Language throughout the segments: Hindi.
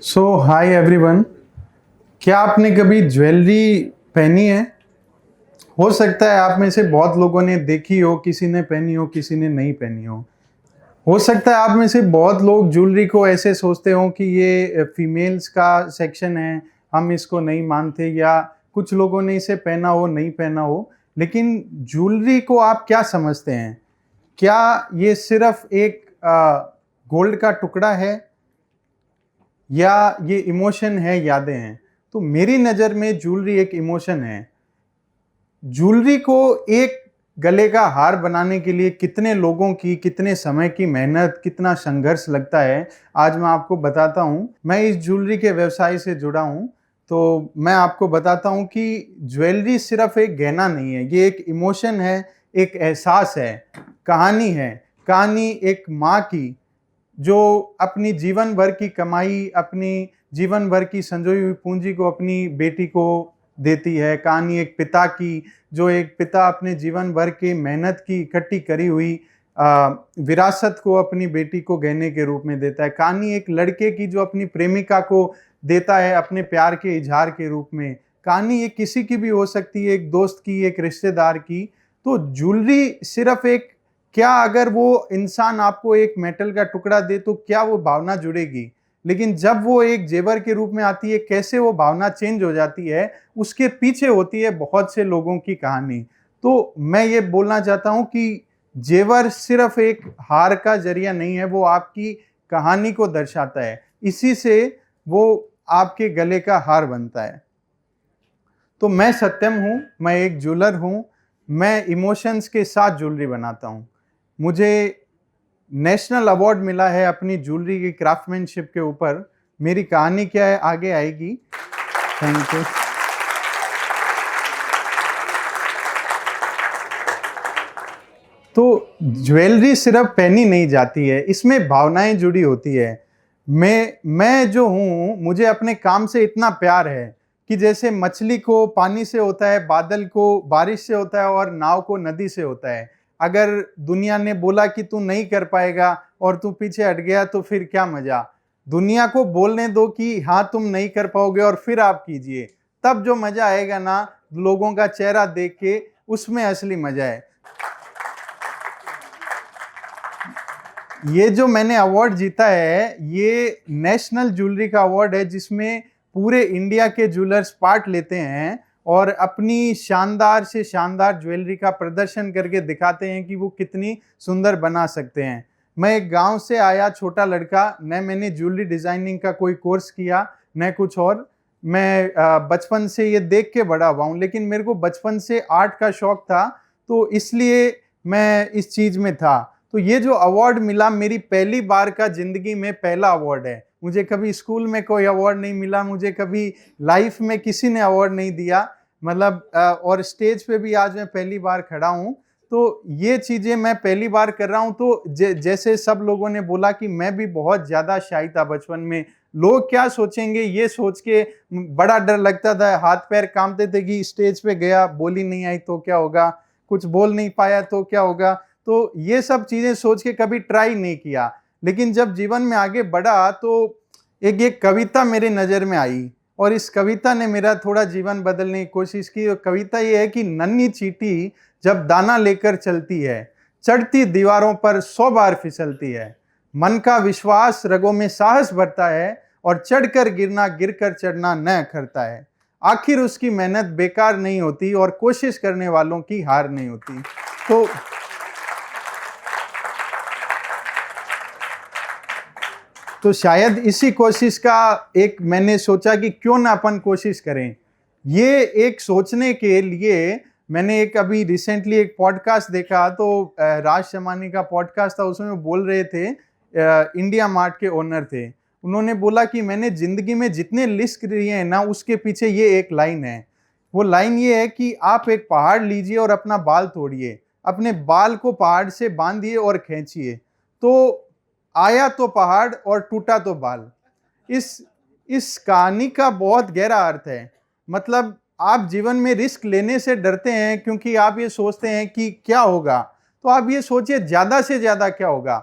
सो हाय एवरीवन। क्या आपने कभी ज्वेलरी पहनी है? हो सकता है आप में से बहुत लोगों ने देखी हो, किसी ने पहनी हो, किसी ने नहीं पहनी हो सकता है आप में से बहुत लोग ज्वेलरी को ऐसे सोचते हो कि ये फीमेल्स का सेक्शन है, हम इसको नहीं मानते, या कुछ लोगों ने इसे पहना हो, नहीं पहना हो। लेकिन ज्वेलरी को आप क्या समझते हैं? क्या ये सिर्फ एक गोल्ड का टुकड़ा है, या ये इमोशन है, यादें हैं? तो मेरी नज़र में ज्वेलरी एक इमोशन है। ज्वेलरी को एक गले का हार बनाने के लिए कितने लोगों की, कितने समय की मेहनत, कितना संघर्ष लगता है, आज मैं आपको बताता हूँ। मैं इस ज्वेलरी के व्यवसाय से जुड़ा हूँ, तो मैं आपको बताता हूँ कि ज्वेलरी सिर्फ एक गहना नहीं है, ये एक इमोशन है, एक एहसास है, कहानी है। कहानी एक माँ की, जो अपनी जीवन भर की कमाई, अपनी जीवन भर की संजोई हुई पूंजी को अपनी बेटी को देती है। कहानी एक पिता की, जो एक पिता अपने जीवन भर की मेहनत की इकट्ठी करी हुई विरासत को अपनी बेटी को गहने के रूप में देता है। कहानी एक लड़के की, जो अपनी प्रेमिका को देता है अपने प्यार के इजहार के रूप में। कहानी ये किसी की भी हो सकती है, एक दोस्त की, एक रिश्तेदार की। तो ज्वेलरी सिर्फ एक, क्या अगर वो इंसान आपको एक मेटल का टुकड़ा दे तो क्या वो भावना जुड़ेगी? लेकिन जब वो एक जेवर के रूप में आती है, कैसे वो भावना चेंज हो जाती है, उसके पीछे होती है बहुत से लोगों की कहानी। तो मैं ये बोलना चाहता हूँ कि जेवर सिर्फ एक हार का जरिया नहीं है, वो आपकी कहानी को दर्शाता है। इसी से वो आपके गले का हार बनता है। तो मैं सत्यम हूँ, मैं एक ज्वेलर हूँ। मैं इमोशंस के साथ ज्वेलरी बनाता हूँ। मुझे नेशनल अवार्ड मिला है अपनी ज्वेलरी की क्राफ्टमैनशिप के ऊपर। मेरी कहानी क्या है, आगे आएगी। Thank you. तो ज्वेलरी सिर्फ पहनी नहीं जाती है, इसमें भावनाएं जुड़ी होती है। मैं जो हूँ, मुझे अपने काम से इतना प्यार है कि जैसे मछली को पानी से होता है, बादल को बारिश से होता है, और नाव को नदी से होता है। अगर दुनिया ने बोला कि तू नहीं कर पाएगा और तू पीछे हट गया, तो फिर क्या मजा? दुनिया को बोलने दो कि हाँ तुम नहीं कर पाओगे, और फिर आप कीजिए, तब जो मजा आएगा ना, लोगों का चेहरा देख के, उसमें असली मजा है। ये जो मैंने अवार्ड जीता है, ये नेशनल ज्वेलरी का अवार्ड है, जिसमें पूरे इंडिया के ज्वेलर्स पार्ट लेते हैं और अपनी शानदार से शानदार ज्वेलरी का प्रदर्शन करके दिखाते हैं कि वो कितनी सुंदर बना सकते हैं। मैं एक गांव से आया छोटा लड़का, न मैंने ज्वेलरी डिजाइनिंग का कोई कोर्स किया, न कुछ और। मैं बचपन से ये देख के बड़ा हुआ हूँ, लेकिन मेरे को बचपन से आर्ट का शौक था, तो इसलिए मैं इस चीज में था। तो ये जो अवार्ड मिला, मेरी पहली बार का जिंदगी में पहला अवार्ड है। मुझे कभी स्कूल में कोई अवार्ड नहीं मिला, मुझे कभी लाइफ में किसी ने अवार्ड नहीं दिया, मतलब और स्टेज पे भी आज मैं पहली बार खड़ा हूँ। तो ये चीजें मैं पहली बार कर रहा हूँ। तो जैसे सब लोगों ने बोला कि मैं भी बहुत ज्यादा शाई था बचपन में, लोग क्या सोचेंगे ये सोच के बड़ा डर लगता था, हाथ पैर कांपते थे कि स्टेज पे गया, बोली नहीं आई तो क्या होगा, कुछ बोल नहीं पाया तो क्या होगा। तो ये सब चीजें सोच के कभी ट्राई नहीं किया। लेकिन जब जीवन में आगे बढ़ा, तो एक कविता मेरे नजर में आई, और इस कविता ने मेरा थोड़ा जीवन बदलने की कोशिश की। और कविता ये है कि नन्ही चींटी जब दाना लेकर चलती है, चढ़ती दीवारों पर 100 बार फिसलती है। मन का विश्वास रगों में साहस भरता है, और चढ़कर गिरना, गिरकर चढ़ना न अखरता है। आखिर उसकी मेहनत बेकार नहीं होती, और कोशिश करने वालों की हार नहीं होती। तो शायद इसी कोशिश का एक मैंने सोचा कि क्यों ना अपन कोशिश करें। ये एक सोचने के लिए मैंने एक अभी रिसेंटली एक पॉडकास्ट देखा, तो राज शमानी का पॉडकास्ट था, उसमें वो बोल रहे थे, इंडिया मार्ट के ओनर थे। उन्होंने बोला कि मैंने जिंदगी में जितने लिस्ट लिए हैं ना, उसके पीछे ये एक लाइन है। वो लाइन ये है कि आप एक पहाड़ लीजिए और अपना बाल तोड़िए, अपने बाल को पहाड़ से बांधिए और खींचिए, तो आया तो पहाड़ और टूटा तो बाल। इस कहानी का बहुत गहरा अर्थ है। मतलब आप जीवन में रिस्क लेने से डरते हैं क्योंकि आप ये सोचते हैं कि क्या होगा। तो आप ये सोचिए ज्यादा से ज्यादा क्या होगा।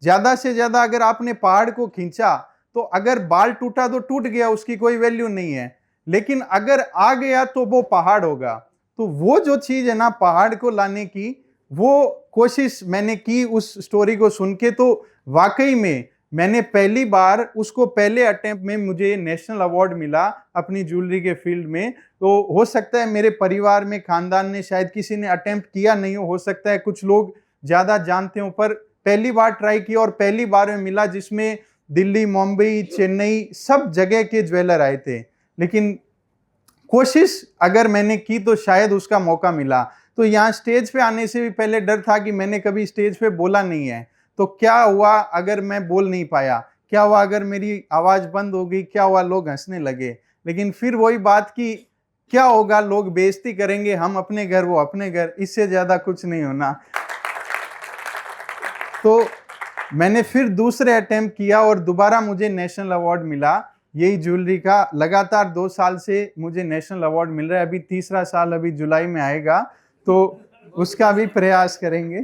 ज्यादा से ज्यादा अगर आपने पहाड़ को खींचा, तो अगर बाल टूटा तो टूट गया, उसकी कोई वैल्यू नहीं है, लेकिन अगर आ गया तो वो पहाड़ होगा। तो वो जो चीज है ना पहाड़ को लाने की, वो कोशिश मैंने की उस स्टोरी को सुन के। तो वाकई में मैंने पहली बार उसको, पहले अटेम्प्ट में मुझे नेशनल अवार्ड मिला अपनी ज्वेलरी के फील्ड में। तो हो सकता है मेरे परिवार में, खानदान ने शायद किसी ने अटेम्प्ट किया नहीं हो सकता है कुछ लोग ज्यादा जानते हो, पर पहली बार ट्राई किया और पहली बार में मिला, जिसमें दिल्ली, मुंबई, चेन्नई सब जगह के ज्वेलर आए थे। लेकिन कोशिश अगर मैंने की तो शायद उसका मौका मिला। तो यहाँ स्टेज पे आने से भी पहले डर था कि मैंने कभी स्टेज पे बोला नहीं है, तो क्या हुआ अगर मैं बोल नहीं पाया, क्या हुआ अगर मेरी आवाज बंद हो गई, क्या हुआ लोग हंसने लगे। लेकिन फिर वही बात कि क्या होगा, लोग बेइज्जती करेंगे, हम अपने घर वो अपने घर, इससे ज्यादा कुछ नहीं होना। तो मैंने फिर दूसरे अटेम्प्ट किया और दोबारा मुझे नेशनल अवार्ड मिला यही ज्वेलरी का। लगातार 2 साल से मुझे नेशनल अवार्ड मिल रहा है, अभी तीसरा साल अभी जुलाई में आएगा, तो उसका भी प्रयास करेंगे।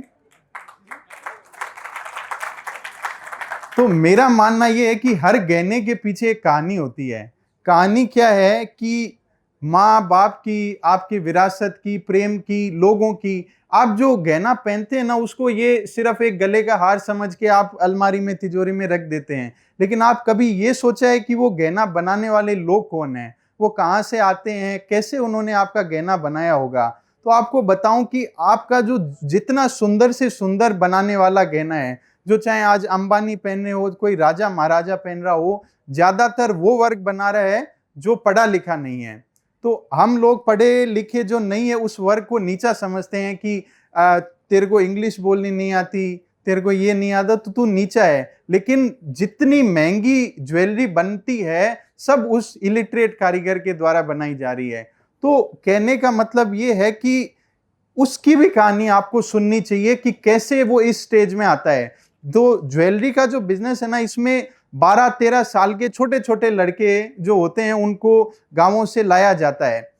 तो मेरा मानना यह है कि हर गहने के पीछे एक कहानी होती है। कहानी क्या है कि माँ बाप की, आपकी विरासत की, प्रेम की, लोगों की। आप जो गहना पहनते हैं ना, उसको ये सिर्फ एक गले का हार समझ के आप अलमारी में, तिजोरी में रख देते हैं, लेकिन आप कभी ये सोचा है कि वो गहना बनाने वाले लोग कौन हैं, वो कहाँ से आते हैं, कैसे उन्होंने आपका गहना बनाया होगा। तो आपको बताऊं कि आपका जो जितना सुंदर से सुंदर बनाने वाला गहना है, जो चाहे आज अंबानी पहने हो, कोई राजा महाराजा पहन रहा हो, ज्यादातर वो वर्ग बना रहा है जो पढ़ा लिखा नहीं है। तो हम लोग पढ़े लिखे जो नहीं है उस वर्ग को नीचा समझते हैं कि तेरे को इंग्लिश बोलनी नहीं आती, तेरे को ये नहीं आता, तो तू नीचा है। लेकिन जितनी महंगी ज्वेलरी बनती है सब उस इलिटरेट कारीगर के द्वारा बनाई जा रही है। तो कहने का मतलब ये है कि उसकी भी कहानी आपको सुननी चाहिए कि कैसे वो इस स्टेज में आता है। तो ज्वेलरी का जो बिजनेस है ना, इसमें 12-13 साल के छोटे छोटे लड़के जो होते हैं उनको गांवों से लाया जाता है।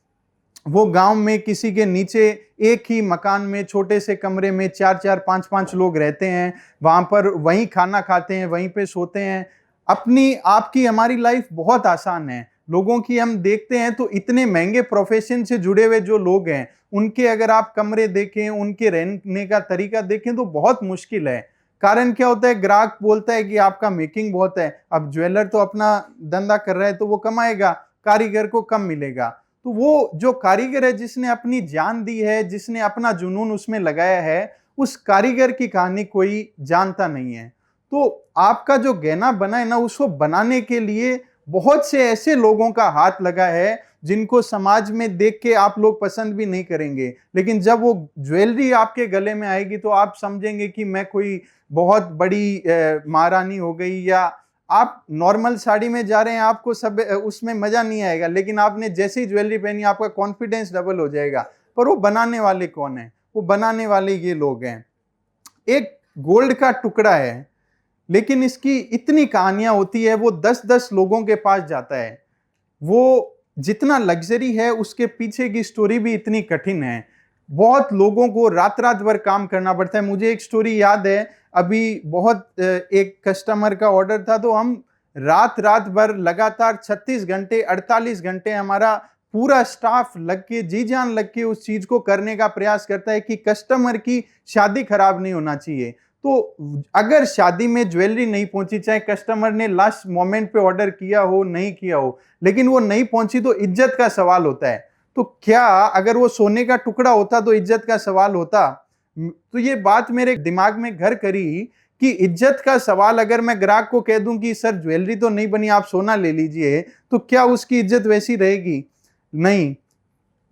वो गांव में किसी के नीचे एक ही मकान में, छोटे से कमरे में 4-4, 5-5 लोग रहते हैं, वहां पर वहीं खाना खाते हैं, वहीं पे सोते हैं। अपनी आपकी हमारी लाइफ बहुत आसान है। लोगों की हम देखते हैं तो इतने महंगे प्रोफेशन से जुड़े हुए जो लोग हैं, उनके अगर आप कमरे देखें, उनके रहने का तरीका देखें तो बहुत मुश्किल है। कारण क्या होता है, ग्राहक बोलता है कि आपका मेकिंग बहुत है। अब ज्वेलर तो अपना धंधा कर रहा है तो वो कमाएगा, कारीगर को कम मिलेगा। तो वो जो कारीगर है जिसने अपनी जान दी है, जिसने अपना जुनून उसमें लगाया है, उस कारीगर की कहानी कोई जानता नहीं है। तो आपका जो गहना बना है ना, उसको बनाने के लिए बहुत से ऐसे लोगों का हाथ लगा है जिनको समाज में देख के आप लोग पसंद भी नहीं करेंगे, लेकिन जब वो ज्वेलरी आपके गले में आएगी तो आप समझेंगे कि मैं कोई बहुत बड़ी महारानी हो गई। या आप नॉर्मल साड़ी में जा रहे हैं, आपको सब उसमें मजा नहीं आएगा, लेकिन आपने जैसे ही ज्वेलरी पहनी आपका कॉन्फिडेंस डबल हो जाएगा। पर वो बनाने वाले कौन है? वो बनाने वाले ये लोग हैं। एक गोल्ड का टुकड़ा है, लेकिन इसकी इतनी कहानियां होती है। वो 10-10 लोगों के पास जाता है। वो जितना लग्जरी है उसके पीछे की स्टोरी भी इतनी कठिन है। बहुत लोगों को रात रात भर काम करना पड़ता है। मुझे एक स्टोरी याद है, अभी बहुत एक कस्टमर का ऑर्डर था, तो हम रात रात भर लगातार 36 घंटे 48 घंटे हमारा पूरा स्टाफ लग के, जी जान लग के उस चीज को करने का प्रयास करता है कि कस्टमर की शादी खराब नहीं होना चाहिए। तो अगर शादी में ज्वेलरी नहीं पहुंची, चाहे कस्टमर ने लास्ट मोमेंट पे ऑर्डर किया हो, नहीं किया हो, लेकिन वो नहीं पहुंची तो इज्जत का सवाल होता है। तो क्या अगर वो सोने का टुकड़ा होता तो इज्जत का सवाल होता? तो ये बात मेरे दिमाग में घर करी कि इज्जत का सवाल अगर मैं ग्राहक को कह दूं कि सर ज्वेलरी तो नहीं बनी, आप सोना ले लीजिए, तो क्या उसकी इज्जत वैसी रहेगी? नहीं,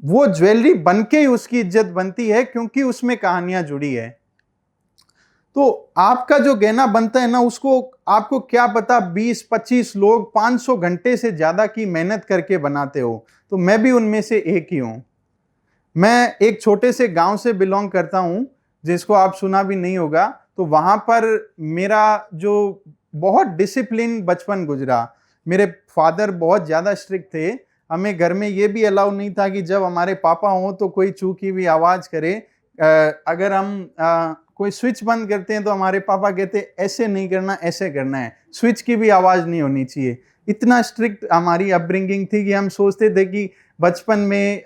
वो ज्वेलरी बन के ही उसकी इज्जत बनती है, क्योंकि उसमें कहानियां जुड़ी है। तो आपका जो गहना बनता है ना, उसको आपको क्या पता 20-25 लोग 500 घंटे से ज्यादा की मेहनत करके बनाते हो। तो मैं भी उनमें से एक ही हूं। मैं एक छोटे से गांव से बिलोंग करता हूं, जिसको आप सुना भी नहीं होगा। तो वहां पर मेरा जो बहुत डिसिप्लिन बचपन गुजरा। मेरे फादर बहुत ज्यादा स्ट्रिक्ट थे। हमें घर में ये भी अलाउ नहीं था कि जब हमारे पापा हों तो कोई चूकी भी आवाज करे। अगर हम कोई स्विच बंद करते हैं तो हमारे पापा कहते ऐसे नहीं करना, ऐसे करना है, स्विच की भी आवाज़ नहीं होनी चाहिए। इतना स्ट्रिक्ट हमारी अपब्रिंगिंग थी कि हम सोचते थे कि बचपन में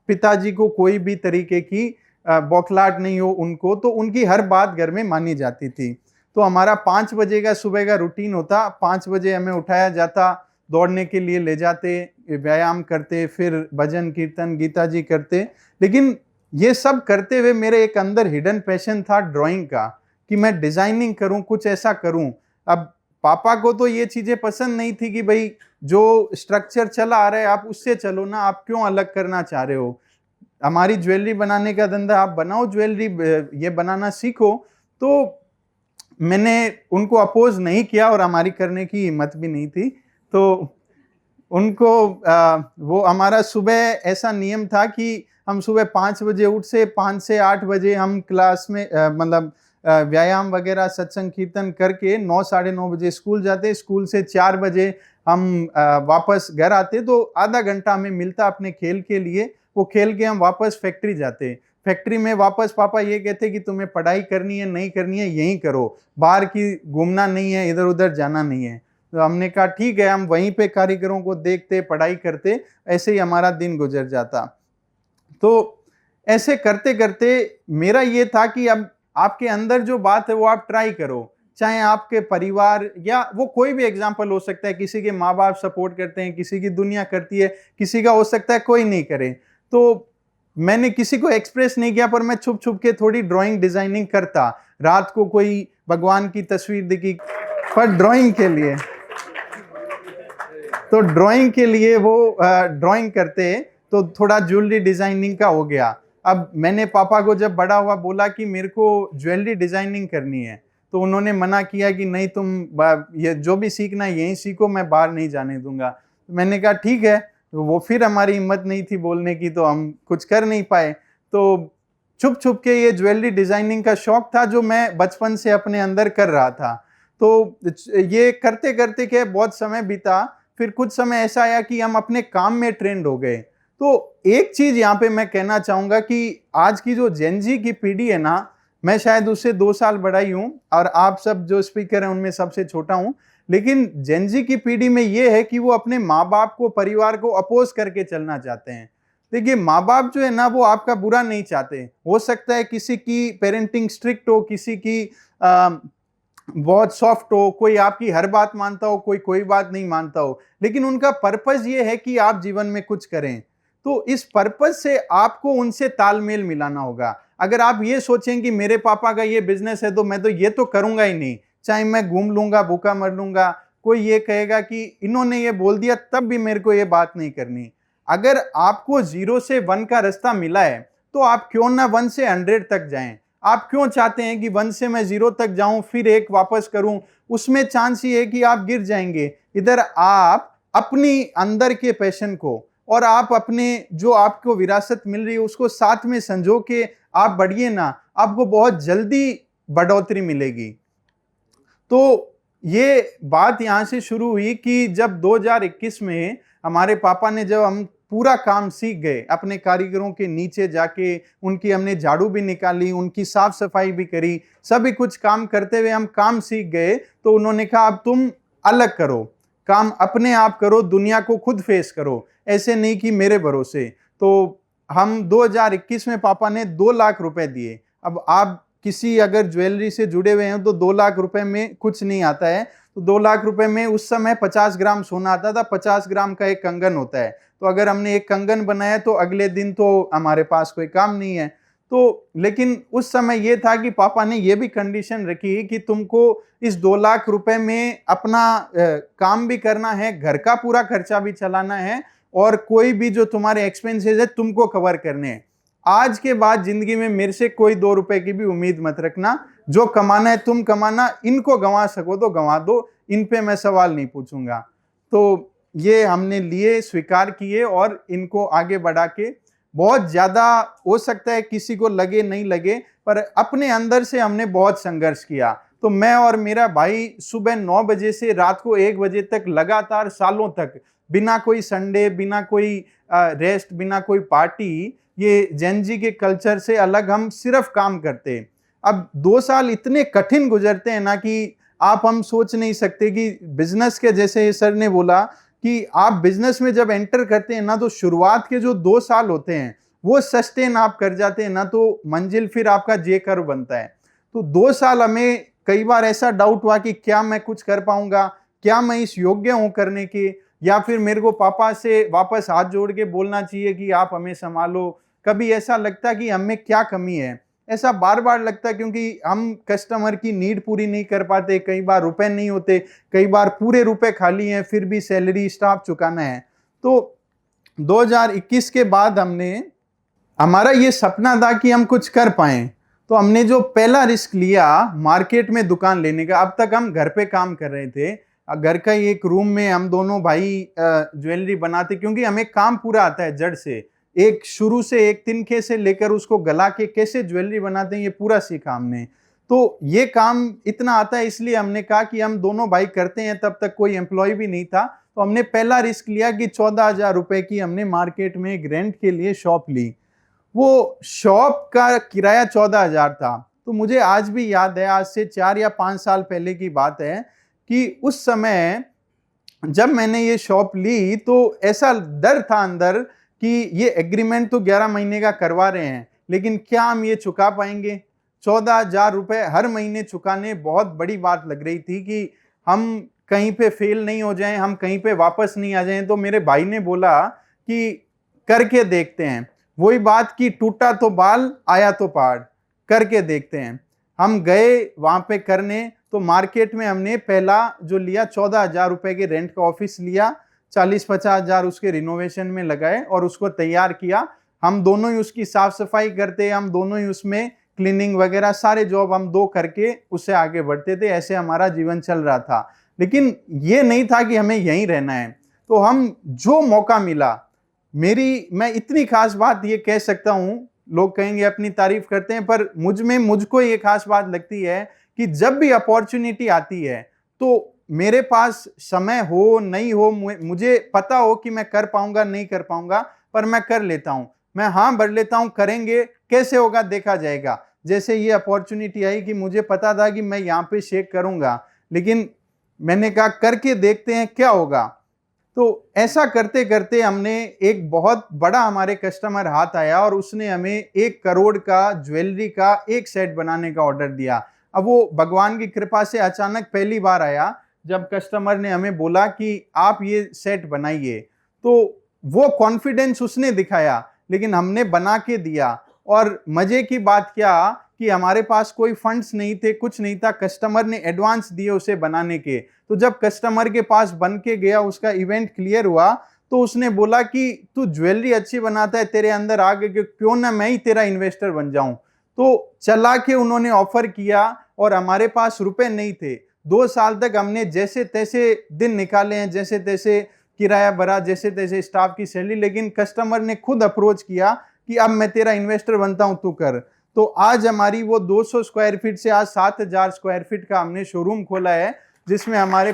पिताजी को कोई भी तरीके की बौखलाहट नहीं हो उनको, तो उनकी हर बात घर में मानी जाती थी। तो हमारा 5 बजे का सुबह का रूटीन होता, 5 बजे हमें उठाया जाता, दौड़ने के लिए ले जाते, व्यायाम करते, फिर भजन कीर्तन गीता जी करते। लेकिन ये सब करते हुए मेरे एक अंदर हिडन पैशन था ड्राइंग का, कि मैं डिजाइनिंग करूं, कुछ ऐसा करूं। अब पापा को तो ये चीजें पसंद नहीं थी कि भाई जो स्ट्रक्चर चला आ रहा है आप उससे चलो ना, आप क्यों अलग करना चाह रहे हो, हमारी ज्वेलरी बनाने का धंधा, आप बनाओ ज्वेलरी, ये बनाना सीखो। तो मैंने उनको अपोज नहीं किया और हमारी करने की हिम्मत भी नहीं थी। तो उनको वो हमारा सुबह ऐसा नियम था कि हम सुबह 5 बजे उठ से 5 से 8 बजे हम क्लास में मतलब व्यायाम वगैरह सत्संग कीर्तन करके 9 साढ़े 9 बजे स्कूल जाते, स्कूल से 4 बजे हम वापस घर आते। तो आधा घंटा हमें मिलता अपने खेल के लिए, वो खेल के हम वापस फैक्ट्री जाते। फैक्ट्री में वापस पापा ये कहते कि तुम्हें पढ़ाई करनी है नहीं करनी है यहीं करो, बाहर की घूमना नहीं है, इधर उधर जाना नहीं है। तो हमने कहा ठीक है, हम वहीं पे कारीगरों को देखते, पढ़ाई करते, ऐसे ही हमारा दिन गुजर जाता। तो ऐसे करते करते मेरा ये था कि अब आपके अंदर जो बात है वो आप ट्राई करो, चाहे आपके परिवार या वो कोई भी एग्जाम्पल हो सकता है, किसी के माँ बाप सपोर्ट करते हैं, किसी की दुनिया करती है, किसी का हो सकता है कोई नहीं करे। तो मैंने किसी को एक्सप्रेस नहीं किया, पर मैं छुप छुप के थोड़ी ड्राइंग डिजाइनिंग करता। रात को कोई भगवान की तस्वीर दिखी, पर ड्राइंग के लिए, तो ड्राइंग के लिए वो ड्राइंग करते, तो थोड़ा ज्वेलरी डिजाइनिंग का हो गया। अब मैंने पापा को जब बड़ा हुआ बोला कि मेरे को ज्वेलरी डिजाइनिंग करनी है, तो उन्होंने मना किया कि नहीं, तुम ये जो भी सीखना है यहीं सीखो, मैं बाहर नहीं जाने दूंगा। तो मैंने कहा ठीक है। तो वो फिर हमारी हिम्मत नहीं थी बोलने की, तो हम कुछ कर नहीं पाए। तो छुप छुप के ये ज्वेलरी डिजाइनिंग का शौक था जो मैं बचपन से अपने अंदर कर रहा था। तो ये करते करते क्या बहुत समय बीता, फिर कुछ समय ऐसा आया कि हम अपने काम में ट्रेंड हो गए। तो एक चीज यहाँ पे मैं कहना चाहूंगा कि आज की जो जेनजी की पीढ़ी है ना, मैं शायद उससे 2 साल बड़ा ही हूँ और आप सब जो स्पीकर हैं उनमें सबसे छोटा हूँ, लेकिन जेनजी की पीढ़ी में ये है कि वो अपने माँ बाप को, परिवार को अपोज करके चलना चाहते हैं। देखिए माँ बाप जो है ना वो आपका बुरा नहीं चाहते, हो सकता है किसी की पेरेंटिंग स्ट्रिक्ट हो, किसी की बहुत सॉफ्ट हो, कोई आपकी हर बात मानता हो, कोई बात नहीं मानता हो, लेकिन उनका पर्पस ये है कि आप जीवन में कुछ करें। तो इस पर्पस से आपको उनसे तालमेल मिलाना होगा। अगर आप ये सोचें कि मेरे पापा का ये बिजनेस है तो मैं तो ये तो करूंगा ही नहीं, चाहे मैं घूम लूंगा, भूखा मर लूंगा, कोई ये कहेगा कि इन्होंने ये बोल दिया तब भी मेरे को ये बात नहीं करनी। अगर आपको 0 से 1 का रास्ता मिला है तो आप क्यों ना 1 से 100 तक जाएं। आप क्यों चाहते हैं कि 1 से मैं 0 तक जाऊं फिर 1 वापस करूं, उसमें चांस ये है कि आप गिर जाएंगे। इधर आप अपनी अंदर के पैशन को और आप अपने जो आपको विरासत मिल रही है उसको साथ में संजो के आप बढ़िए ना, आपको बहुत जल्दी बढ़ोतरी मिलेगी। तो ये बात यहाँ से शुरू हुई कि जब 2021 में हमारे पापा ने, जब हम पूरा काम सीख गए, अपने कारीगरों के नीचे जाके उनकी हमने झाड़ू भी निकाली, उनकी साफ सफाई भी करी, सभी कुछ काम करते हुए हम काम सीख गए, तो उन्होंने कहा अब तुम अलग करो, काम अपने आप करो, दुनिया को खुद फेस करो, ऐसे नहीं कि मेरे भरोसे। तो हम 2021 में पापा ने 2 लाख रुपए दिए। अब आप किसी अगर ज्वेलरी से जुड़े हुए हैं तो 2 लाख रुपए में कुछ नहीं आता है। तो 2 लाख रुपए में उस समय 50 ग्राम सोना आता था, 50 ग्राम का एक कंगन होता है। तो अगर हमने एक कंगन बनाया तो अगले दिन तो हमारे पास कोई काम नहीं है। तो लेकिन उस समय ये था कि पापा ने ये भी कंडीशन रखी कि तुमको इस 2 लाख रुपए में अपना काम भी करना है, घर का पूरा खर्चा भी चलाना है, और कोई भी जो तुम्हारे एक्सपेंसेस है तुमको कवर करने हैं। आज के बाद जिंदगी में मेरे से कोई 2 रुपए की भी उम्मीद मत रखना, जो कमाना है तुम कमाना, इनको गंवा सको तो गंवा दो, इन पे मैं सवाल नहीं पूछूंगा। तो ये हमने लिए, स्वीकार किए और इनको आगे बढ़ा के बहुत ज्यादा, हो सकता है किसी को लगे नहीं लगे, पर अपने अंदर से हमने बहुत संघर्ष किया। तो मैं और मेरा भाई सुबह 9 बजे से रात को 1 बजे तक लगातार सालों तक, बिना कोई संडे, बिना कोई रेस्ट, बिना कोई पार्टी, ये जेनजी के कल्चर से अलग हम सिर्फ काम करते। अब 2 साल इतने कठिन गुजरते हैं ना कि आप हम सोच नहीं सकते कि बिजनेस के, जैसे सर ने बोला कि आप बिजनेस में जब एंटर करते हैं ना, तो शुरुआत के जो 2 साल होते हैं वो सस्टेन आप कर जाते हैं ना, तो मंजिल फिर आपका जे कर्व बनता है। तो 2 साल हमें कई बार ऐसा डाउट हुआ कि क्या मैं कुछ कर पाऊंगा, क्या मैं इस योग्य हूं करने के, या फिर मेरे को पापा से वापस हाथ जोड़ के बोलना चाहिए कि आप हमें संभालो। कभी ऐसा लगता कि हमें क्या कमी है, ऐसा बार बार लगता, क्योंकि हम कस्टमर की नीड पूरी नहीं कर पाते, कई बार रुपए नहीं होते, कई बार पूरे रुपए खाली हैं, फिर भी सैलरी स्टाफ चुकाना है। तो 2021 के बाद हमारा ये सपना था कि हम कुछ कर पाएं, तो हमने जो पहला रिस्क लिया मार्केट में दुकान लेने का। अब तक हम घर पे काम कर रहे थे, घर का ही एक रूम में हम दोनों भाई ज्वेलरी बनाते, क्योंकि हमें काम पूरा आता है जड़ से, एक शुरू से एक तिनके से लेकर उसको गला के कैसे ज्वेलरी बनाते हैं ये पूरा सीखा हमने। तो ये काम इतना आता है, इसलिए हमने कहा कि हम दोनों भाई करते हैं। तब तक कोई एम्प्लॉय भी नहीं था, तो हमने पहला रिस्क लिया कि 14,000 रुपए की हमने मार्केट में एक रेंट के लिए शॉप ली। वो शॉप का किराया 14,000 था। तो मुझे आज भी याद है, आज से 4 या 5 साल पहले की बात है, कि उस समय जब मैंने ये शॉप ली तो ऐसा डर था अंदर कि ये एग्रीमेंट तो 11 महीने का करवा रहे हैं, लेकिन क्या हम ये चुका पाएंगे? 14,000 रुपए हर महीने चुकाने बहुत बड़ी बात लग रही थी कि हम कहीं पे फेल नहीं हो जाएं, हम कहीं पे वापस नहीं आ जाएं। तो मेरे भाई ने बोला कि करके देखते हैं। वही बात कि टूटा तो बाल आया तो पहाड़, करके देखते हैं। हम गए वहां पे करने, तो मार्केट में हमने पहला जो लिया 14,000 रुपए के रेंट का ऑफिस लिया, 40-50 हजार उसके रिनोवेशन में लगाए और उसको तैयार किया। हम दोनों ही उसकी साफ सफाई करते, हम दोनों ही उसमें क्लीनिंग वगैरह सारे जॉब हम दो करके उससे आगे बढ़ते थे। ऐसे हमारा जीवन चल रहा था, लेकिन ये नहीं था कि हमें यहीं रहना है। तो हम जो मौका मिला, मैं इतनी खास बात ये कह सकता हूं, लोग कहेंगे अपनी तारीफ करते हैं, पर मुझको ये खास बात लगती है कि जब भी अपॉर्चुनिटी आती है, तो मेरे पास समय हो नहीं हो, मुझे पता हो कि मैं कर पाऊंगा नहीं कर पाऊंगा, पर मैं कर लेता हूं। मैं हाँ भर लेता हूं, करेंगे, कैसे होगा देखा जाएगा। जैसे ये अपॉर्चुनिटी आई कि मुझे पता था कि मैं यहाँ पे शेक करूंगा, लेकिन मैंने कहा करके देखते हैं क्या होगा। तो ऐसा करते करते हमने एक बहुत बड़ा हमारे कस्टमर हाथ आया और उसने हमें 1 करोड़ का ज्वेलरी का एक सेट बनाने का ऑर्डर दिया। अब वो भगवान की कृपा से अचानक पहली बार आया जब कस्टमर ने हमें बोला कि आप ये सेट बनाइए। तो वो कॉन्फिडेंस उसने दिखाया, लेकिन हमने बना के दिया। और मजे की बात क्या कि हमारे पास कोई फंड्स नहीं थे, कुछ नहीं था, कस्टमर ने एडवांस दिए उसे बनाने के। तो जब कस्टमर के पास बन के गया, उसका इवेंट क्लियर हुआ, तो उसने बोला कि तू ज्वेलरी अच्छी बनाता है, तेरे अंदर आगे क्यों ना मैं ही तेरा इन्वेस्टर बन जाऊं। तो चला के उन्होंने ऑफर किया और हमारे पास रुपए नहीं थे। 2 साल तक हमने जैसे तैसे दिन निकाले हैं, जैसे तैसे किराया भरा, जैसे तैसे स्टाफ की सैलरी, लेकिन कस्टमर ने खुद अप्रोच किया कि अब मैं तेरा इन्वेस्टर बनता हूं, तू कर। तो आज हमारी वो 200 स्क्वायर फीट से आज 7,000 स्क्वायर फीट का हमने शोरूम खोला है, जिसमें हमारे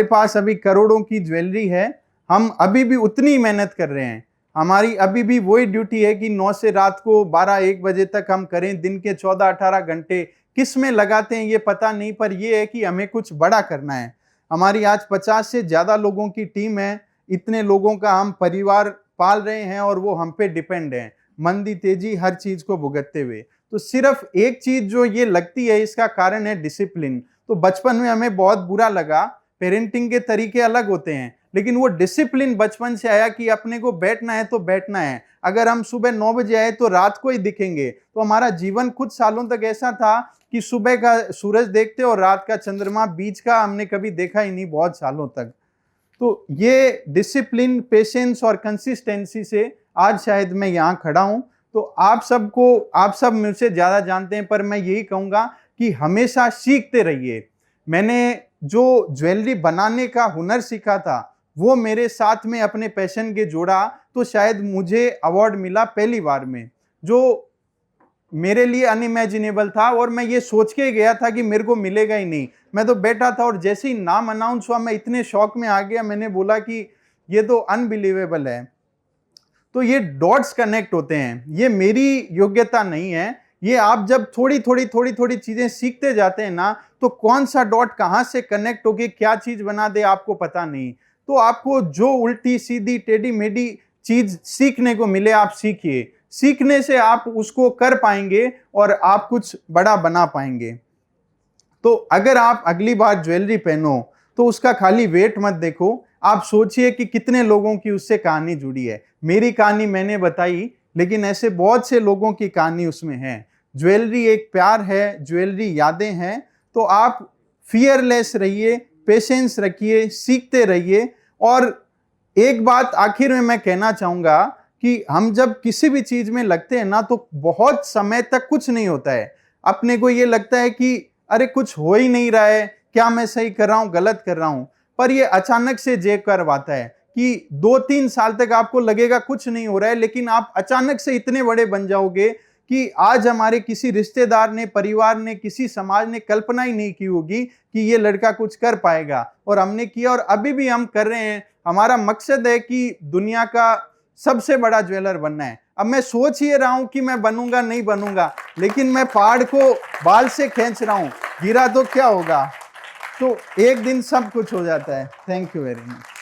पास अभी करोड़ों की ज्वेलरी है। हम अभी भी उतनी मेहनत कर रहे हैं, हमारी अभी भी वही ड्यूटी है कि 9 से रात को 12-1 बजे तक हम करें। दिन के 14-18 घंटे किस में लगाते हैं ये पता नहीं, पर यह है कि हमें कुछ बड़ा करना है। हमारी आज 50 से ज्यादा लोगों की टीम है, इतने लोगों का हम परिवार पाल रहे हैं और वो हम पे डिपेंड है, मंदी तेजी हर चीज को भुगतते हुए। तो सिर्फ एक चीज जो ये लगती है, इसका कारण है डिसिप्लिन। तो बचपन में हमें बहुत बुरा लगा, पेरेंटिंग के तरीके अलग होते हैं, लेकिन वो डिसिप्लिन बचपन से आया कि अपने को बैठना है तो बैठना है। अगर हम सुबह 9 बजे आए तो रात को ही दिखेंगे। तो हमारा जीवन कुछ सालों तक ऐसा था कि सुबह का सूरज देखते और रात का चंद्रमा, बीच का हमने कभी देखा ही नहीं बहुत सालों तक। तो ये डिसिप्लिन, पेशेंस और कंसिस्टेंसी से आज शायद मैं यहाँ खड़ा हूँ। तो आप सब मुझसे ज्यादा जानते हैं, पर मैं यही कहूंगा कि हमेशा सीखते रहिए। मैंने जो ज्वेलरी बनाने का हुनर सीखा था, वो मेरे साथ में अपने पैशन के जोड़ा, तो शायद मुझे अवार्ड मिला पहली बार में, जो मेरे लिए अनइमेजिनेबल था। और मैं ये सोच के गया था कि मेरे को मिलेगा ही नहीं। मैं तो बैठा था और जैसे ही नाम अनाउंस हुआ, मैं इतने शौक में आ गया, मैंने बोला कि ये तो अनबिलीवेबल है। तो ये डॉट्स कनेक्ट होते हैं। ये मेरी योग्यता नहीं है, ये आप जब थोड़ी थोड़ी चीजें सीखते जाते हैं ना, तो कौन सा डॉट कहाँ से कनेक्ट होके क्या चीज बना दे आपको पता नहीं। तो आपको जो उल्टी सीधी टेढ़ी मेढ़ी चीज सीखने को मिले आप सीखिए, सीखने से आप उसको कर पाएंगे और आप कुछ बड़ा बना पाएंगे। तो अगर आप अगली बार ज्वेलरी पहनो तो उसका खाली वेट मत देखो, आप सोचिए कि कितने लोगों की उससे कहानी जुड़ी है। मेरी कहानी मैंने बताई, लेकिन ऐसे बहुत से लोगों की कहानी उसमें है। ज्वेलरी एक प्यार है, ज्वेलरी यादें हैं। तो आप फियरलेस रहिए, पेशेंस रखिए, सीखते रहिए। और एक बात आखिर में मैं कहना चाहूंगा कि हम जब किसी भी चीज में लगते हैं ना, तो बहुत समय तक कुछ नहीं होता है। अपने को ये लगता है कि अरे कुछ हो ही नहीं रहा है, क्या मैं सही कर रहा हूं गलत कर रहा हूं। पर ये अचानक से जे करवाता है कि 2-3 साल तक आपको लगेगा कुछ नहीं हो रहा है, लेकिन आप अचानक से इतने बड़े बन जाओगे कि आज हमारे किसी रिश्तेदार ने, परिवार ने, किसी समाज ने कल्पना ही नहीं की होगी कि ये लड़का कुछ कर पाएगा, और हमने किया और अभी भी हम कर रहे हैं। हमारा मकसद है कि दुनिया का सबसे बड़ा ज्वेलर बनना है। अब मैं सोच ही रहा हूं कि मैं बनूंगा नहीं बनूंगा, लेकिन मैं पहाड़ को बाल से खींच रहा हूं, गिरा तो क्या होगा। तो एक दिन सब कुछ हो जाता है। Thank you very much.